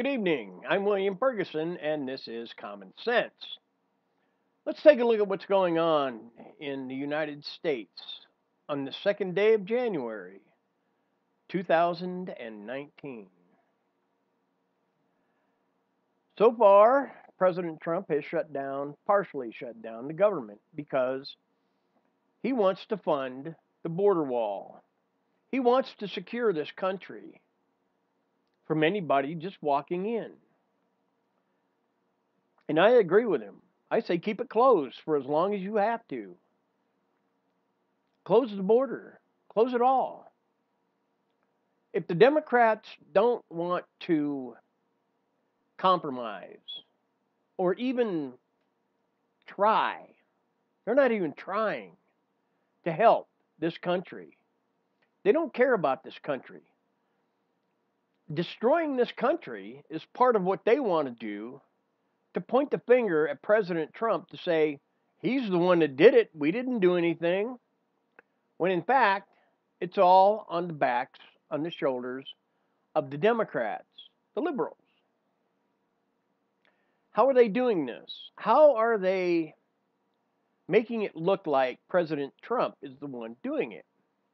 Good evening. I'm William Ferguson, and this is Common Sense. Let's take a look at what's going on in the United States on the second day of January, 2019. So far, President Trump has partially shut down the government because he wants to fund the border wall. He wants to secure this country from anybody just walking in. And I agree with him. I say keep it closed for as long as you have to. Close the border. Close it all. If the Democrats don't want to compromise or even try, they're not even trying to help this country. They don't care about this country. Destroying this country is part of what they want to do, to point the finger at President Trump to say, he's the one that did it. We didn't do anything. When in fact, it's all on the shoulders of the Democrats, the liberals. How are they doing this? How are they making it look like President Trump is the one doing it?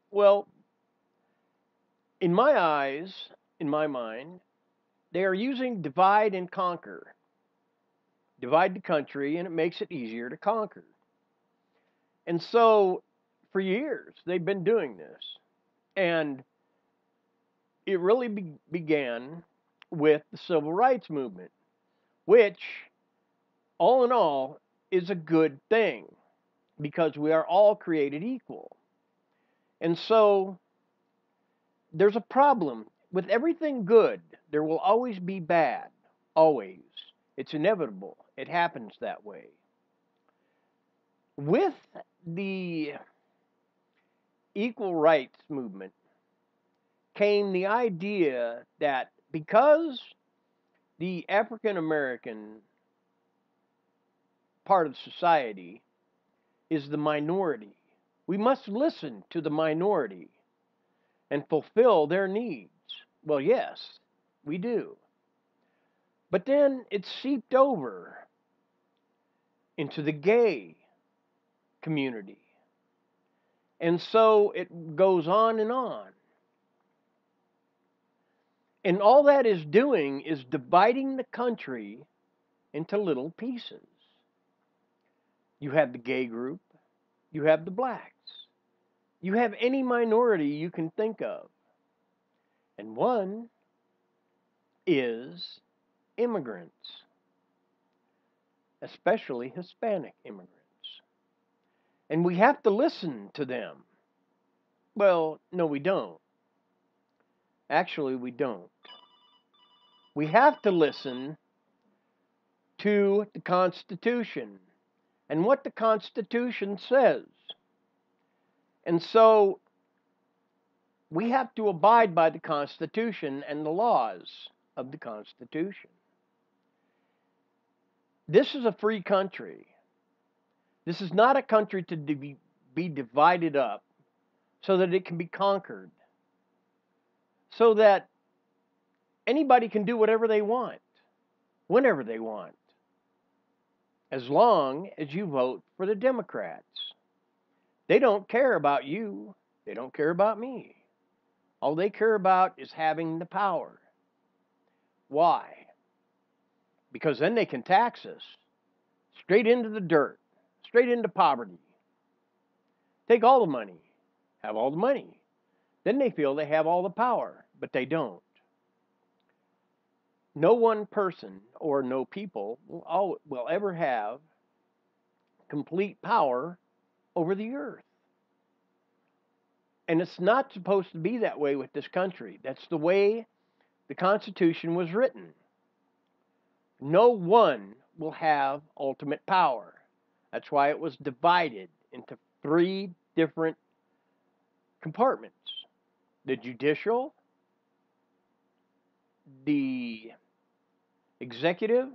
Well, in my eyes, in my mind, they are using divide and conquer. Divide the country, and it makes it easier to conquer. And so, for years, they've been doing this. And it really began with the civil rights movement, which, all in all, is a good thing because we are all created equal. And so, there's a problem. With everything good, there will always be bad. Always. It's inevitable. It happens that way. With the equal rights movement came the idea that because the African American part of society is the minority, we must listen to the minority and fulfill their needs. Well, yes, we do. But then it seeped over into the gay community. And so it goes on and on. And all that is doing is dividing the country into little pieces. You have the gay group, you have the blacks, you have any minority you can think of. And one is immigrants, especially Hispanic immigrants. And we have to listen to them. Well, no, we don't. Actually, we don't. We have to listen to the Constitution and what the Constitution says. And so we have to abide by the Constitution and the laws of the Constitution. This is a free country. This is not a country to be divided up so that it can be conquered, so that anybody can do whatever they want, whenever they want, as long as you vote for the Democrats. They don't care about you. They don't care about me. All they care about is having the power. Why? Because then they can tax us straight into the dirt, straight into poverty. Take all the money, have all the money. Then they feel they have all the power, but they don't. No one person or no people will ever have complete power over the earth. And it's not supposed to be that way with this country. That's the way the Constitution was written. No one will have ultimate power. That's why it was divided into 3 different compartments: the judicial, the executive,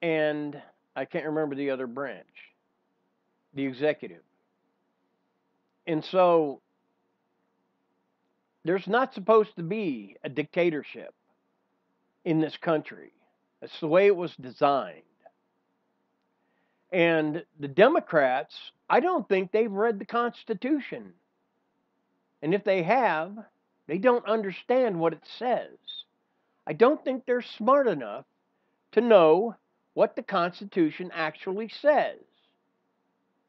and I can't remember the other branch. The executive. And so There's not supposed to be a dictatorship in this country. That's the way it was designed. And the Democrats, I don't think they've read the Constitution. And if they have, they don't understand what it says. I don't think they're smart enough to know what the Constitution actually says.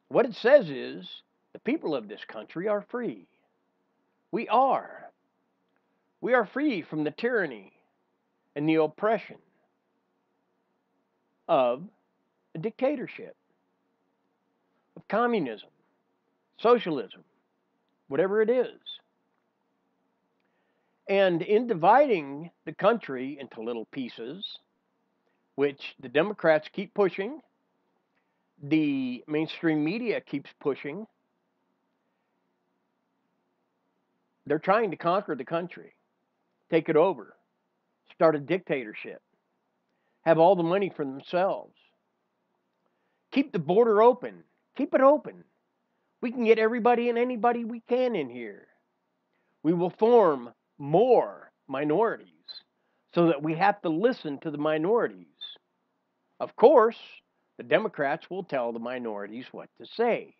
What it says is the people of this country are free. We are. We are free from the tyranny and the oppression of a dictatorship, of communism, socialism, whatever it is. And in dividing the country into little pieces, which the Democrats keep pushing, the mainstream media keeps pushing, they're trying to conquer the country, take it over, start a dictatorship, have all the money for themselves, keep the border open, keep it open. We can get everybody and anybody we can in here. We will form more minorities so that we have to listen to the minorities. Of course, the Democrats will tell the minorities what to say,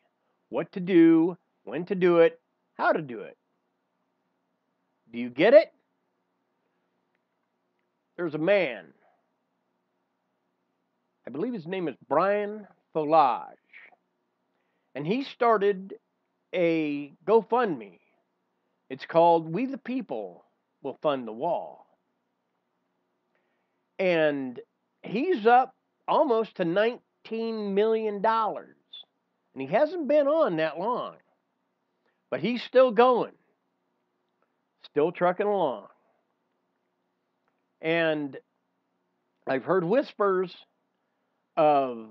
what to do, when to do it, how to do it. Do you get it? There's a man, I believe his name is Brian Folage, and he started a GoFundMe. It's called We the People Will Fund the Wall. And he's up almost to $19 million. And he hasn't been on that long. But he's still going, still trucking along. And I've heard whispers of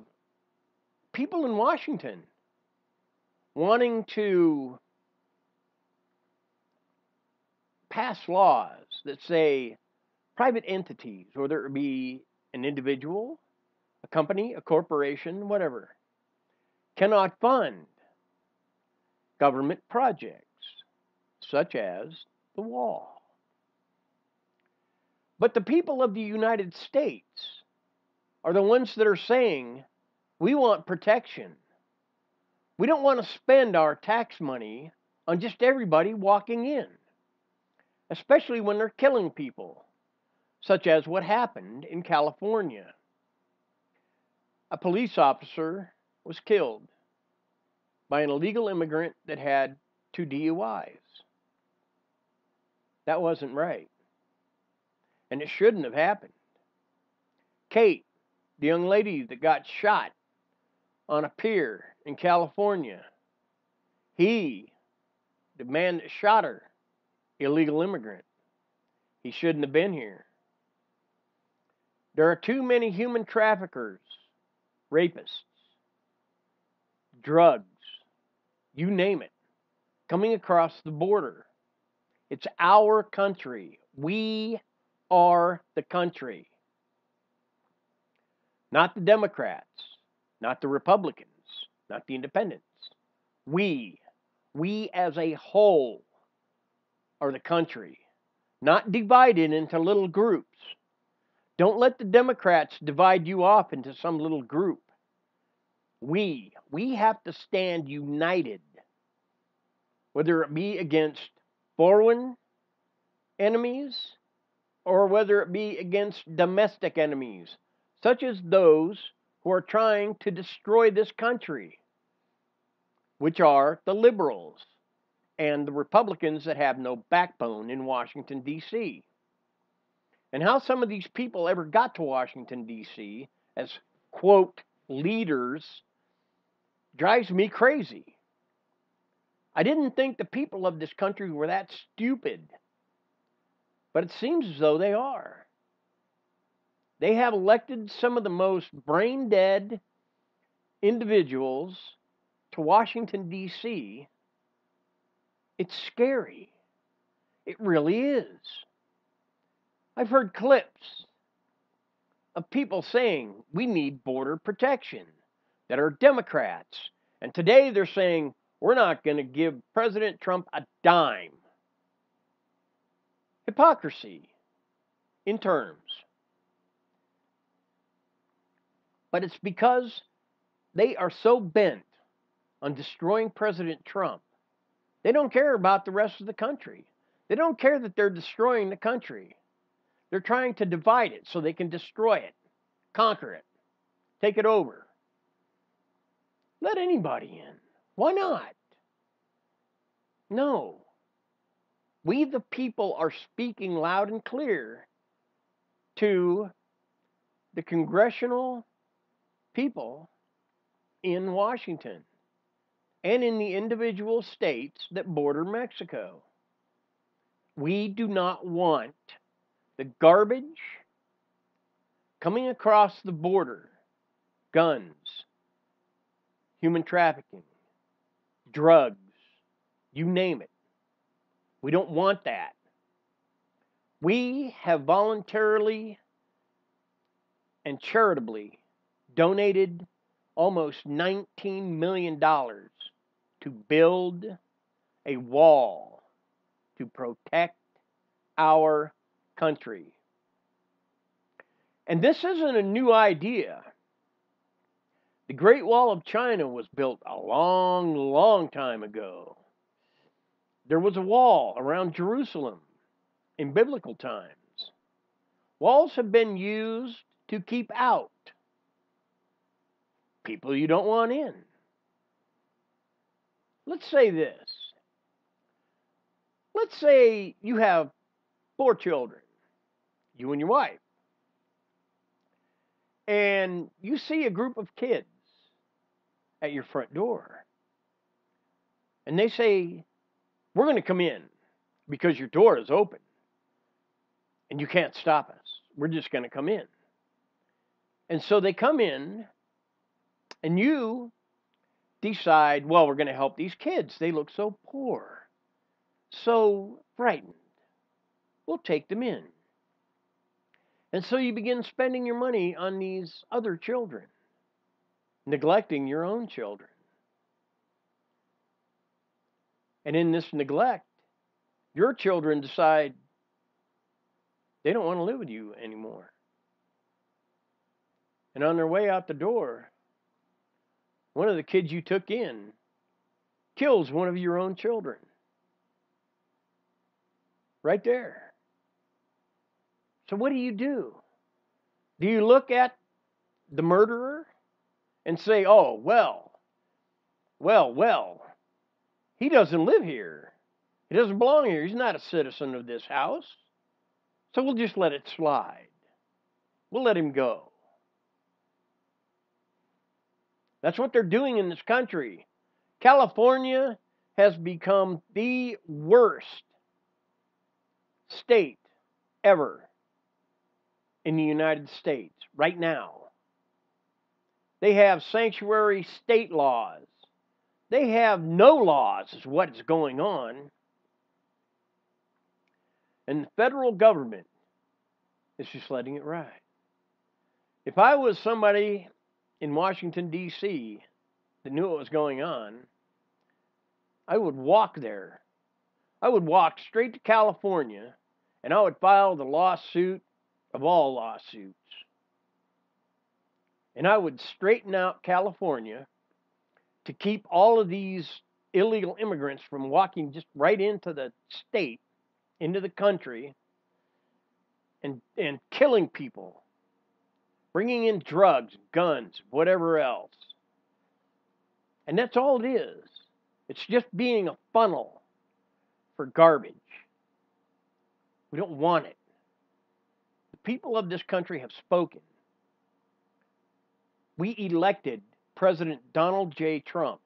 people in Washington wanting to pass laws that say private entities, whether it be an individual, a company, a corporation, whatever, cannot fund government projects such as the wall. But the people of the United States are the ones that are saying, we want protection. We don't want to spend our tax money on just everybody walking in, especially when they're killing people, such as what happened in California. A police officer was killed by an illegal immigrant that had 2 DUIs. That wasn't right. And it shouldn't have happened. Kate, the young lady that got shot on a pier in California, the man that shot her, illegal immigrant. He shouldn't have been here. There are too many human traffickers, rapists, drugs, you name it, coming across the border. It's our country. We are the country. Not the Democrats, not the Republicans, not the independents. We as a whole are the country, not divided into little groups. Don't let the Democrats divide you off into some little group. We have to stand united, whether it be against foreign enemies or whether it be against domestic enemies, such as those who are trying to destroy this country, which are the liberals and the Republicans that have no backbone in Washington, D.C. And how some of these people ever got to Washington, D.C. as, quote, leaders drives me crazy. I didn't think the people of this country were that stupid, but it seems as though they are. They have elected some of the most brain-dead individuals to Washington, D.C. It's scary. It really is. I've heard clips of people saying we need border protection that are Democrats. And today they're saying we're not going to give President Trump a dime. hypocrisy in terms. But it's because they are so bent on destroying President Trump. They don't care about the rest of the country. They don't care that they're destroying the country. They're trying to divide it so they can destroy it, conquer it, take it over. Let anybody in. Why not? No. We, the people, are speaking loud and clear to the congressional people in Washington and in the individual states that border Mexico. We do not want the garbage coming across the border, guns, human trafficking, drugs, you name it. We don't want that. We have voluntarily and charitably donated almost $19 million to build a wall to protect our country. And this isn't a new idea. The Great Wall of China was built a long, long time ago. There was a wall around Jerusalem in biblical times. Walls have been used to keep out people you don't want in. Let's say this. Let's say you have 4 children, you and your wife, and you see a group of kids at your front door. And they say, "We're going to come in because your door is open and you can't stop us. We're just going to come in." And so they come in and you decide, well, we're going to help these kids. They look so poor, so frightened. We'll take them in. And so you begin spending your money on these other children, neglecting your own children. And in this neglect, your children decide they don't want to live with you anymore. And on their way out the door, one of the kids you took in kills one of your own children. Right there. So what do? Do you look at the murderer and say, "Oh, well, he doesn't live here. He doesn't belong here. He's not a citizen of this house. So we'll just let it slide. We'll let him go." That's what they're doing in this country. California has become the worst state ever in the United States right now. They have sanctuary state laws. They have no laws, is what is going on. And the federal government is just letting it ride. If I was somebody in Washington, D.C. that knew what was going on, I would walk there. I would walk straight to California, and I would file the lawsuit of all lawsuits. And I would straighten out California to keep all of these illegal immigrants from walking just right into the state, into the country, and killing people, bringing in drugs, guns, whatever else. And that's all it is. It's just being a funnel for garbage. We don't want it. The people of this country have spoken. We elected President Donald J. Trump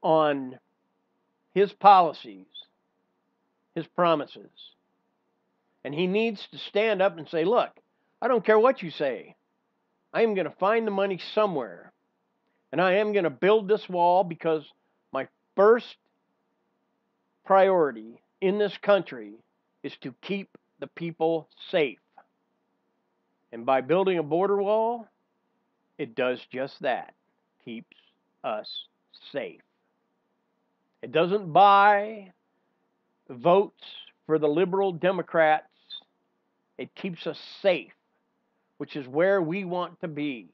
on his policies, his promises. And he needs to stand up and say, "Look, I don't care what you say. I am going to find the money somewhere. And I am going to build this wall because my first priority in this country is to keep the people safe. And by building a border wall, it does just that. Keeps us safe. It doesn't buy votes For the liberal Democrats, it keeps us safe, which is where we want to be.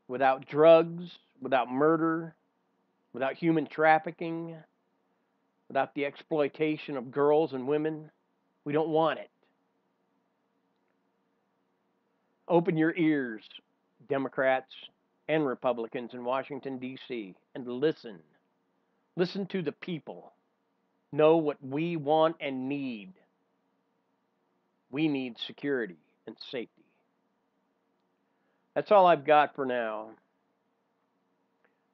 Without drugs, without murder, without human trafficking, without the exploitation of girls and women. We don't want it. Open your ears, Democrats and Republicans in Washington, D.C., and listen. Listen to the people. Know what we want and need. We need security and safety. That's all I've got for now.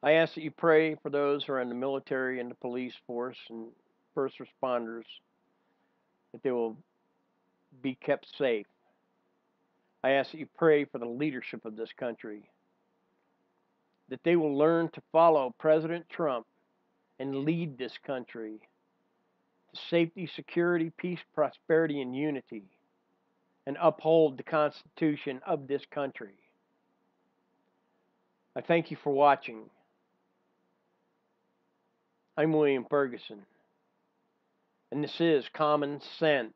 I ask that you pray for those who are in the military and the police force and first responders, that they will be kept safe. I ask that you pray for the leadership of this country, that they will learn to follow President Trump and lead this country to safety, security, peace, prosperity, and unity, and uphold the Constitution of this country. I thank you for watching. I'm William Ferguson, and this is Common Sense.